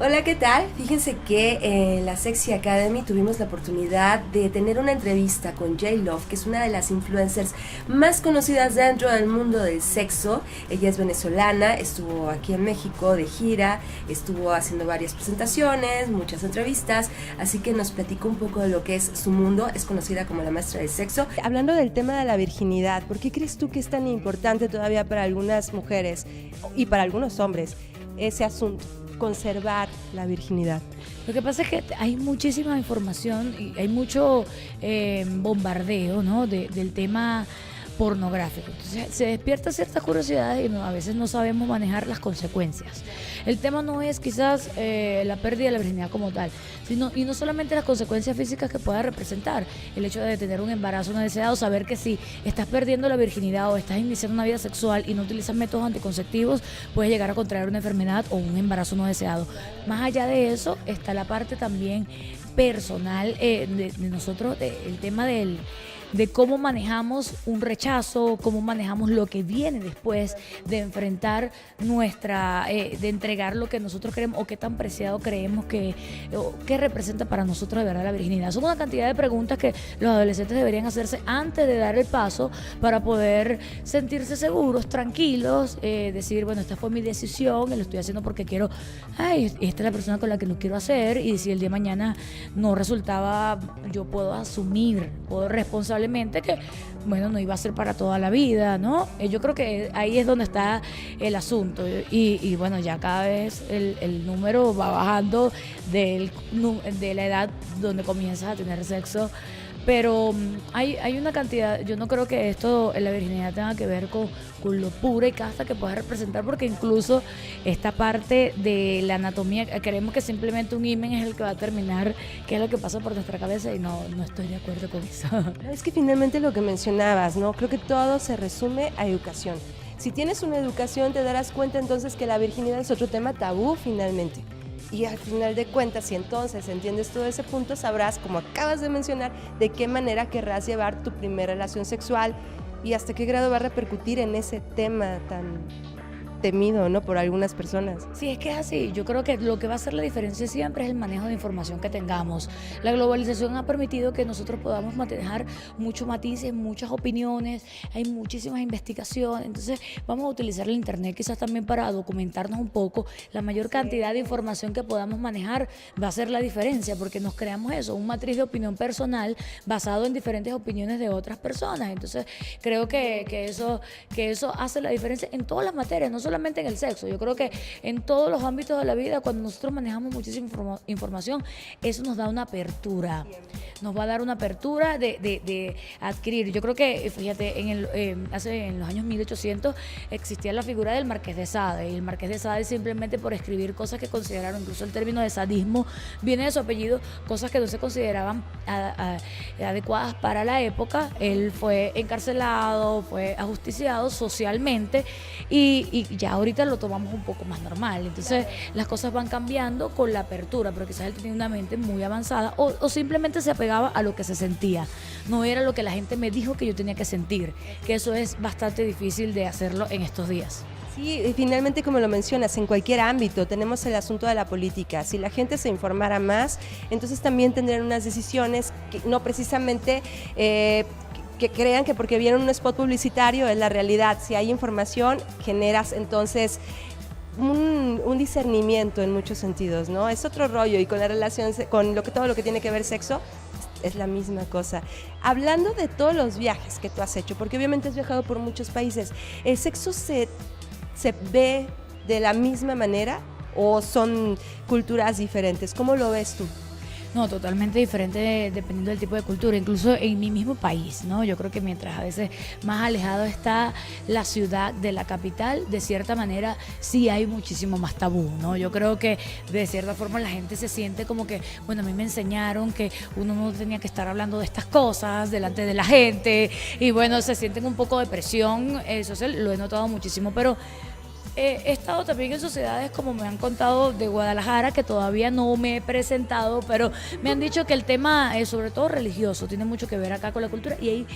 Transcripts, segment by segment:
Hola, ¿qué tal? Fíjense que en la Sexy Academy tuvimos la oportunidad de tener una entrevista con J-Love, que es una de las influencers más conocidas dentro del mundo del sexo. Ella es venezolana, estuvo aquí en México de gira, estuvo haciendo varias presentaciones, muchas entrevistas, así que nos platicó un poco de lo que es su mundo. Es conocida como la maestra del sexo. Hablando del tema de la virginidad, ¿por qué crees tú que es tan importante todavía para algunas mujeres y para algunos hombres ese asunto? Conservar la virginidad. Lo que pasa es que hay muchísima información y hay mucho bombardeo, ¿no? Del tema pornográfico. Entonces se despierta ciertas curiosidades y a veces no sabemos manejar las consecuencias. El tema no es quizás la pérdida de la virginidad como tal, y no solamente las consecuencias físicas que pueda representar el hecho de tener un embarazo no deseado, saber que si estás perdiendo la virginidad o estás iniciando una vida sexual y no utilizas métodos anticonceptivos, puedes llegar a contraer una enfermedad o un embarazo no deseado. Más allá de eso está la parte también personal de nosotros, el tema de cómo manejamos un rechazo, cómo manejamos lo que viene después de enfrentar de entregar lo que nosotros queremos o qué tan preciado creemos o qué representa para nosotros de verdad la virginidad. Son una cantidad de preguntas que los adolescentes deberían hacerse antes de dar el paso para poder sentirse seguros, tranquilos, decir, bueno, esta fue mi decisión, lo estoy haciendo porque quiero, esta es la persona con la que lo quiero hacer, y si el día de mañana no resultaba, yo puedo responsablemente que, bueno, no iba a ser para toda la vida, ¿no? Yo creo que ahí es donde está el asunto y bueno, ya cada vez el número va bajando de la edad donde comienzas a tener sexo. Pero hay una cantidad, yo no creo que esto en la virginidad tenga que ver con lo pura y casta que pueda representar, porque incluso esta parte de la anatomía, creemos que simplemente un himen es el que va a determinar qué es lo que pasa por nuestra cabeza, y no estoy de acuerdo con eso. Es que finalmente lo que mencionabas, ¿no? Creo que todo se resume a educación. Si tienes una educación, te darás cuenta entonces que la virginidad es otro tema tabú finalmente. Y al final de cuentas, si entonces entiendes todo ese punto, sabrás, como acabas de mencionar, de qué manera querrás llevar tu primera relación sexual y hasta qué grado va a repercutir en ese tema tan temido, ¿no?, por algunas personas. Sí, es que es así. Yo creo que lo que va a hacer la diferencia siempre es el manejo de información que tengamos. La globalización ha permitido que nosotros podamos manejar muchos matices, muchas opiniones, hay muchísimas investigaciones. Entonces vamos a utilizar el internet quizás también para documentarnos un poco. La mayor cantidad de información que podamos manejar va a hacer la diferencia, porque nos creamos eso, un matriz de opinión personal basado en diferentes opiniones de otras personas. Entonces creo que eso hace la diferencia en todas las materias, no solamente en el sexo. Yo creo que en todos los ámbitos de la vida, cuando nosotros manejamos muchísima información, eso nos da una apertura. Nos va a dar una apertura de adquirir. Yo creo que, fíjate, en los años 1800 existía la figura del Marqués de Sade, y el Marqués de Sade, simplemente por escribir cosas que consideraron, incluso el término de sadismo viene de su apellido, cosas que no se consideraban adecuadas para la época. Él fue encarcelado, fue ajusticiado socialmente, y ya ahorita lo tomamos un poco más normal. Entonces las cosas van cambiando con la apertura, pero quizás él tenía una mente muy avanzada o simplemente se apegaba a lo que se sentía, no era lo que la gente me dijo que yo tenía que sentir, que eso es bastante difícil de hacerlo en estos días. Sí, y finalmente, como lo mencionas, en cualquier ámbito tenemos el asunto de la política. Si la gente se informara más, entonces también tendrían unas decisiones que no precisamente que crean que porque vieron un spot publicitario es la realidad. Si hay información, generas entonces un discernimiento en muchos sentidos, ¿no? Es otro rollo, y con la relación, con todo lo que tiene que ver sexo, es la misma cosa. Hablando de todos los viajes que tú has hecho, porque obviamente has viajado por muchos países, ¿el sexo se ve de la misma manera o son culturas diferentes? ¿Cómo lo ves tú? No, totalmente diferente dependiendo del tipo de cultura, incluso en mi mismo país, ¿no? Yo creo que mientras a veces más alejado está la ciudad de la capital, de cierta manera sí hay muchísimo más tabú, ¿no? Yo creo que de cierta forma la gente se siente como que, bueno, a mí me enseñaron que uno no tenía que estar hablando de estas cosas delante de la gente, y bueno, se sienten un poco de presión social, lo he notado muchísimo, pero He estado también en sociedades, como me han contado, de Guadalajara, que todavía no me he presentado, pero me han dicho que el tema, sobre todo religioso, tiene mucho que ver acá con la cultura y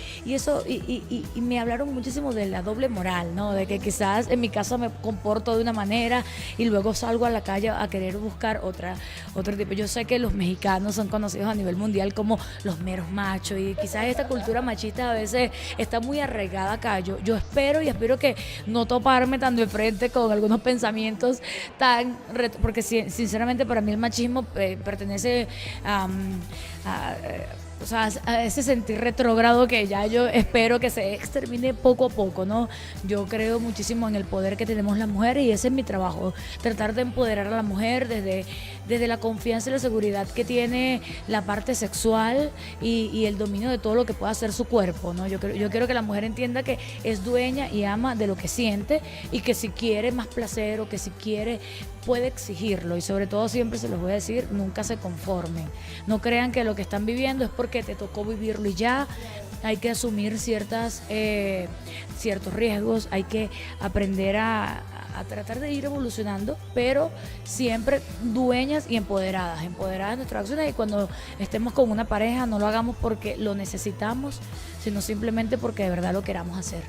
me hablaron muchísimo de la doble moral, ¿no? De que quizás en mi casa me comporto de una manera y luego salgo a la calle a querer buscar otro tipo. Yo sé que los mexicanos son conocidos a nivel mundial como los meros machos y quizás esta cultura machista a veces está muy arraigada acá. Yo espero y espero que no toparme tan de frente con algunos pensamientos porque sinceramente para mí el machismo pertenece o sea, a ese sentir retrógrado que ya yo espero que se extermine poco a poco, ¿no? Yo creo muchísimo en el poder que tenemos las mujeres y ese es mi trabajo, tratar de empoderar a la mujer desde la confianza y la seguridad que tiene la parte sexual y el dominio de todo lo que pueda hacer su cuerpo, ¿no? Yo quiero que la mujer entienda que es dueña y ama de lo que siente y que si quiere más placer o que si quiere puede exigirlo y sobre todo siempre se los voy a decir, nunca se conformen. No crean que lo que están viviendo es porque te tocó vivirlo y ya. Hay que asumir ciertos riesgos, hay que aprender a tratar de ir evolucionando, pero siempre dueñas y empoderadas de nuestras acciones y cuando estemos con una pareja no lo hagamos porque lo necesitamos, sino simplemente porque de verdad lo queramos hacer.